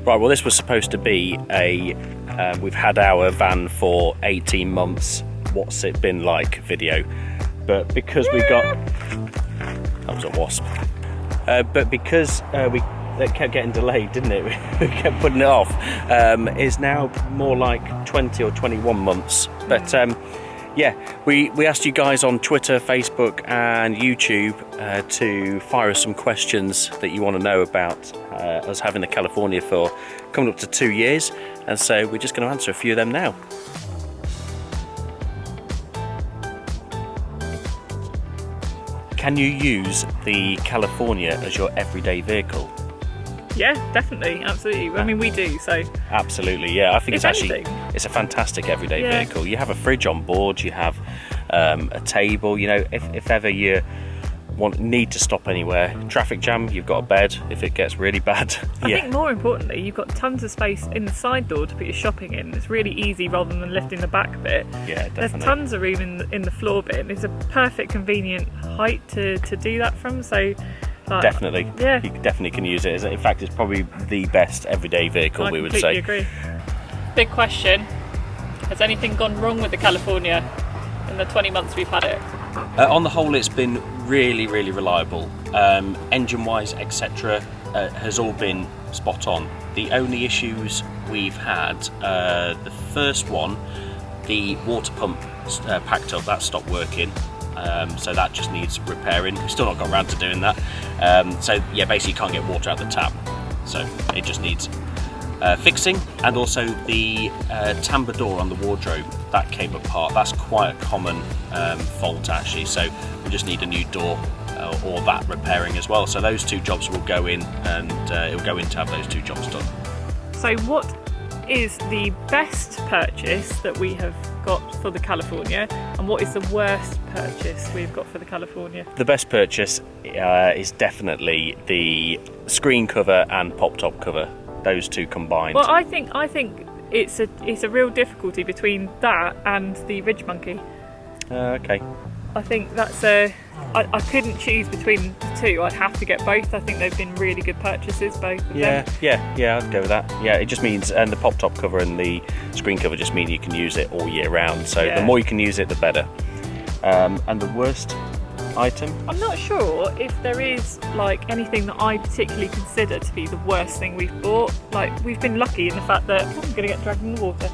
Right, well this was supposed to be a we've had our van for 18 months, what's it been like video, but because we got, that was a wasp, but because it kept getting delayed, didn't it? We kept putting it off, is now more like 20 or 21 months, but yeah, we asked you guys on Twitter, Facebook and YouTube to fire us some questions that you want to know about us having the California for coming up to 2 years, and so we're just going to answer a few of them now. Can you use the California as your everyday vehicle? Yeah, definitely, absolutely. I mean, we do, so. Absolutely, yeah. I think it's actually, it's a fantastic everyday vehicle. You have a fridge on board, you have a table, you know, if ever you need to stop anywhere, traffic jam, you've got a bed if it gets really bad. I think more importantly, you've got tons of space in the side door to put your shopping in. It's really easy rather than lifting the back bit. Yeah, definitely. There's tons of room in the floor bin. It's a perfect, convenient height to do that from, so. Definitely, yeah. You definitely can use it. In fact, it's probably the best everyday vehicle, we would say. I completely agree. Big question, has anything gone wrong with the California in the 20 months we've had it? On the whole, it's been really, really reliable. Engine-wise, etc., has all been spot on. The only issues we've had, the first one, the water pump packed up, that stopped working. So that just needs repairing. We've still not got around to doing that. So yeah, basically you can't get water out the tap. So it just needs fixing. And also the tambour door on the wardrobe, that came apart. That's quite a common fault actually. So we just need a new door or that repairing as well. So those two jobs will go in, and it'll go in to have those two jobs done. So what is the best purchase that we have got for the California, and what is the worst purchase we've got for the California? The best purchase is definitely the screen cover and pop top cover, those two combined. Well, I think it's a real difficulty between that and the Ridge Monkey. Okay. I think that's I couldn't choose between the two. I'd have to get both. I think they've been really good purchases, both of them. Yeah, I'd go with that. Yeah, it just means, and the pop top cover and the screen cover just mean you can use it all year round. So the more you can use it, the better. And the worst item? I'm not sure if there is like anything that I particularly consider to be the worst thing we've bought. Like, we've been lucky in the fact that I'm going to get dragged in the water.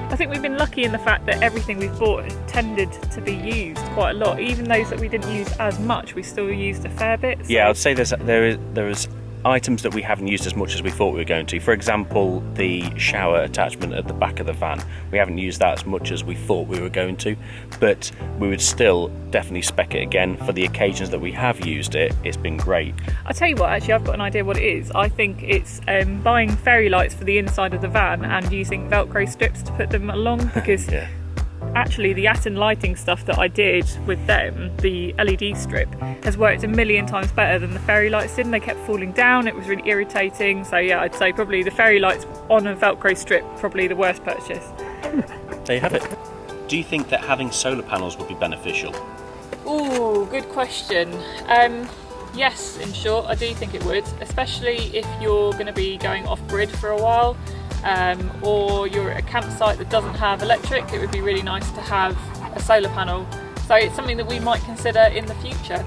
I think we've been lucky in the fact that everything we've bought has tended to be used quite a lot. Even those that we didn't use as much, we still used a fair bit. So. Yeah, I'd say there is items that we haven't used as much as we thought we were going to. For example, the shower attachment at the back of the van. We haven't used that as much as we thought we were going to, but we would still definitely spec it again. For the occasions that we have used it, it's been great. I'll tell you what, actually, I've got an idea what it is. I think it's buying fairy lights for the inside of the van and using Velcro strips to put them along, because actually the Atten lighting stuff that I did with them, the LED strip, has worked a million times better than the fairy lights did, and they kept falling down. It was really irritating. So yeah, I'd say probably the fairy lights on a Velcro strip, probably the worst purchase. There you have it. Do you think that having solar panels would be beneficial? Ooh, good question. Yes, in short, I do think it would, especially if you're going to be going off-grid for a while. Or you're at a campsite that doesn't have electric. It would be really nice to have a solar panel. So it's something that we might consider in the future.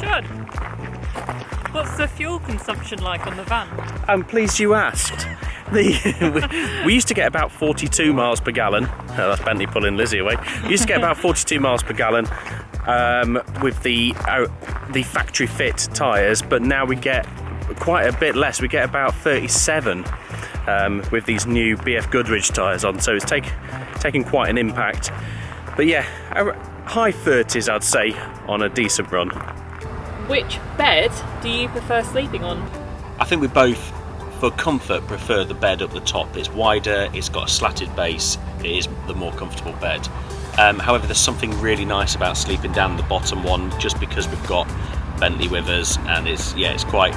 Should. What's the fuel consumption like on the van? I'm pleased you asked. We used to get about 42 miles per gallon. That's Bentley pulling Lizzie away. We used to get about 42 miles per gallon with the factory fit tyres, but now we get quite a bit less. We get about 37 with these new BF Goodrich tyres on, so it's taken quite an impact. But yeah, high 30s I'd say on a decent run. Which bed do you prefer sleeping on? I think we both, for comfort, prefer the bed up the top. It's wider, it's got a slatted base, it is the more comfortable bed. However, there's something really nice about sleeping down the bottom one, just because we've got Bentley with us, and it's quite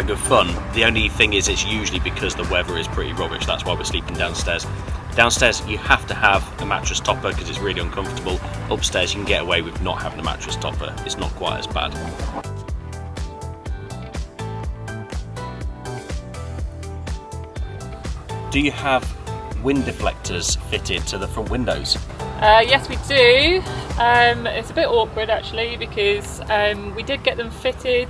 good fun. The only thing is, it's usually because the weather is pretty rubbish. That's why we're sleeping downstairs. Downstairs you have to have a mattress topper because it's really uncomfortable. Upstairs you can get away with not having a mattress topper. It's not quite as bad. Do you have wind deflectors fitted to the front windows? Yes, we do. It's a bit awkward actually because we did get them fitted.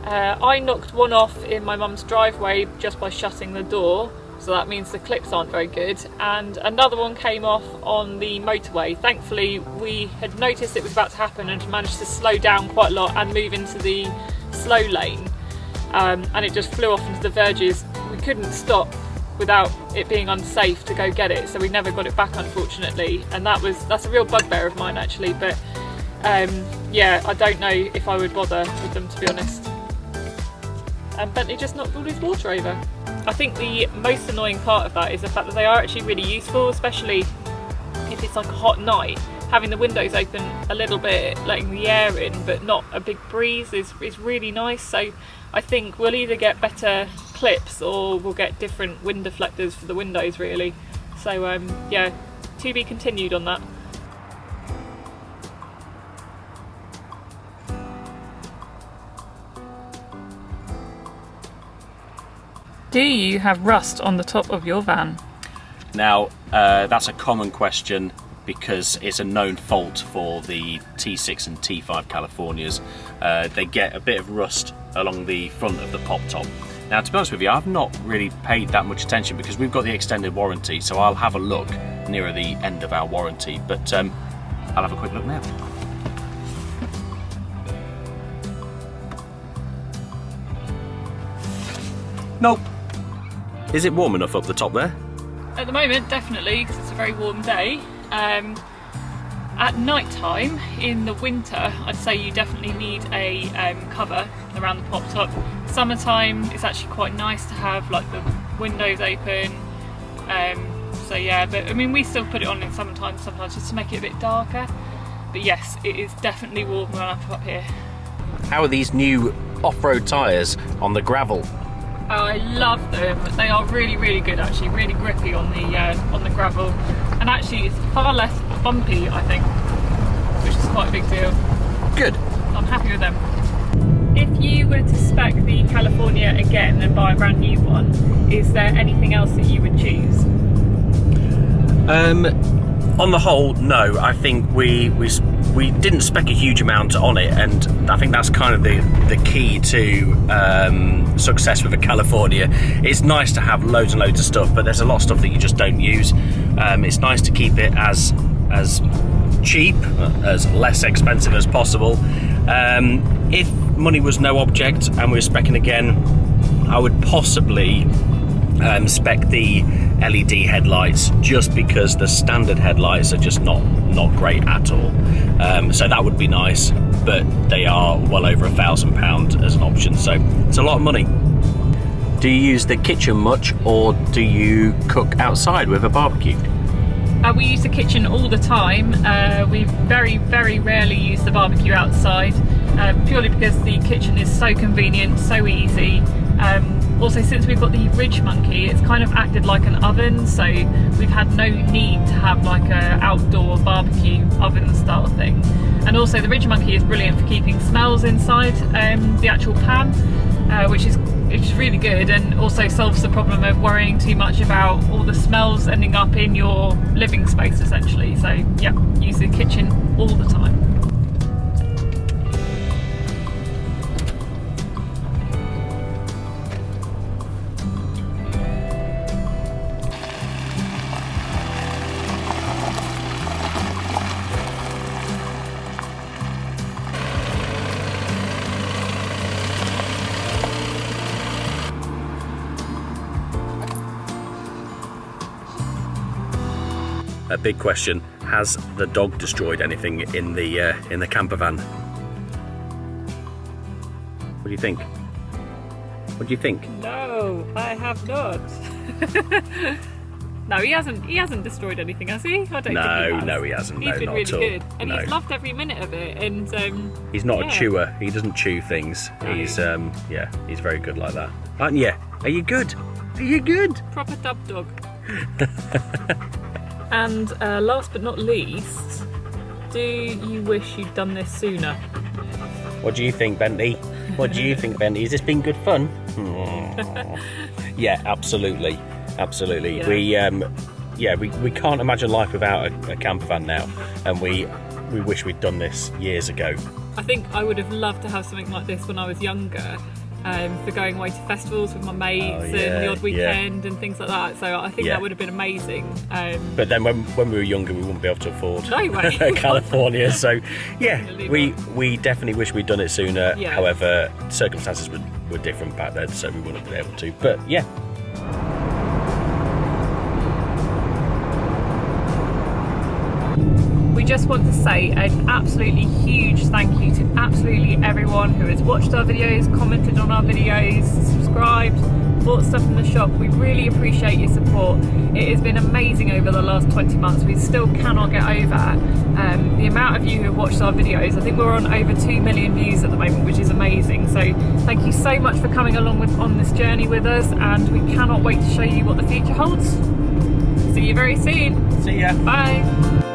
I knocked one off in my mum's driveway just by shutting the door, so that means the clips aren't very good, and another one came off on the motorway. Thankfully we had noticed it was about to happen and managed to slow down quite a lot and move into the slow lane, and it just flew off into the verges. We couldn't stop without it being unsafe to go get it, so we never got it back unfortunately, and that's a real bugbear of mine actually, but yeah, I don't know if I would bother with them, to be honest. And Bentley just knocked all his water over. I think the most annoying part of that is the fact that they are actually really useful, especially if it's like a hot night. Having the windows open a little bit, letting the air in, but not a big breeze is really nice. So I think we'll either get better clips or we'll get different wind deflectors for the windows really. So yeah, to be continued on that. Do you have rust on the top of your van? Now, that's a common question because it's a known fault for the T6 and T5 Californias. They get a bit of rust along the front of the pop top. Now, to be honest with you, I've not really paid that much attention because we've got the extended warranty, so I'll have a look nearer the end of our warranty, but I'll have a quick look now. Nope. Is it warm enough up the top there? At the moment, definitely, because it's a very warm day. At night time, in the winter, I'd say you definitely need a cover around the pop top. Summertime, it's actually quite nice to have like the windows open. So yeah, but I mean, we still put it on in summertime sometimes just to make it a bit darker. But yes, it is definitely warm when I'm up here. How are these new off-road tyres on the gravel? I love them. They are really good actually, really grippy on the gravel, and actually it's far less bumpy I think, which is quite a big deal. Good. I'm happy with them. If you were to spec the California again and buy a brand new one, is there anything else that you would choose? On the whole, no. I think we didn't spec a huge amount on it, and I think that's kind of the key to success with a California. It's nice to have loads and loads of stuff, but there's a lot of stuff that you just don't use. It's nice to keep it as cheap, as less expensive as possible. If money was no object and we were specking again, I would possibly spec the LED headlights, just because the standard headlights are just not great at all. So that would be nice, but they are well over £1,000 as an option, so it's a lot of money. Do you use the kitchen much, or do you cook outside with a barbecue? We use the kitchen all the time. We very rarely use the barbecue outside, purely because the kitchen is so convenient, so easy. Also, since we've got the Ridge Monkey, it's kind of acted like an oven, so we've had no need to have like a outdoor barbecue oven style thing. And also the Ridge Monkey is brilliant for keeping smells inside the actual pan, which is really good, and also solves the problem of worrying too much about all the smells ending up in your living space essentially. So yeah, use the kitchen all the time. A big question: has the dog destroyed anything in the camper van? What do you think? What do you think? No, I have not. No, he hasn't destroyed anything, has he? I don't think he has. No, he hasn't. He's been not really at all. good, and No. he's loved every minute of it. And He's not yeah. a chewer. He doesn't chew things. No. He's yeah, he's very good like that. Aren't you? Are you good? Are you good? Proper dub dog. And last but not least, do you wish you'd done this sooner? What do you think, Bentley? What do you think, Bentley? Has this been good fun? Yeah, absolutely. Yeah. We can't imagine life without a camper van now, and we wish we'd done this years ago. I think I would have loved to have something like this when I was younger, for going away to festivals with my mates and the odd weekend and things like that. So I think that would have been amazing. But then when we were younger, we wouldn't be able to afford No way. California. So yeah, we definitely wish we'd done it sooner. Yeah. However, circumstances were different back then, so we wouldn't have been able to. But yeah. We just want to say an absolutely huge thank you to absolutely everyone who has watched our videos, commented on our videos, subscribed, bought stuff from the shop. We really appreciate your support. It has been amazing over the last 20 months. We still cannot get over the amount of you who have watched our videos. I think we're on over 2 million views at the moment, which is amazing. So thank you so much for coming along on this journey with us, and we cannot wait to show you what the future holds. See you very soon. See ya. Bye.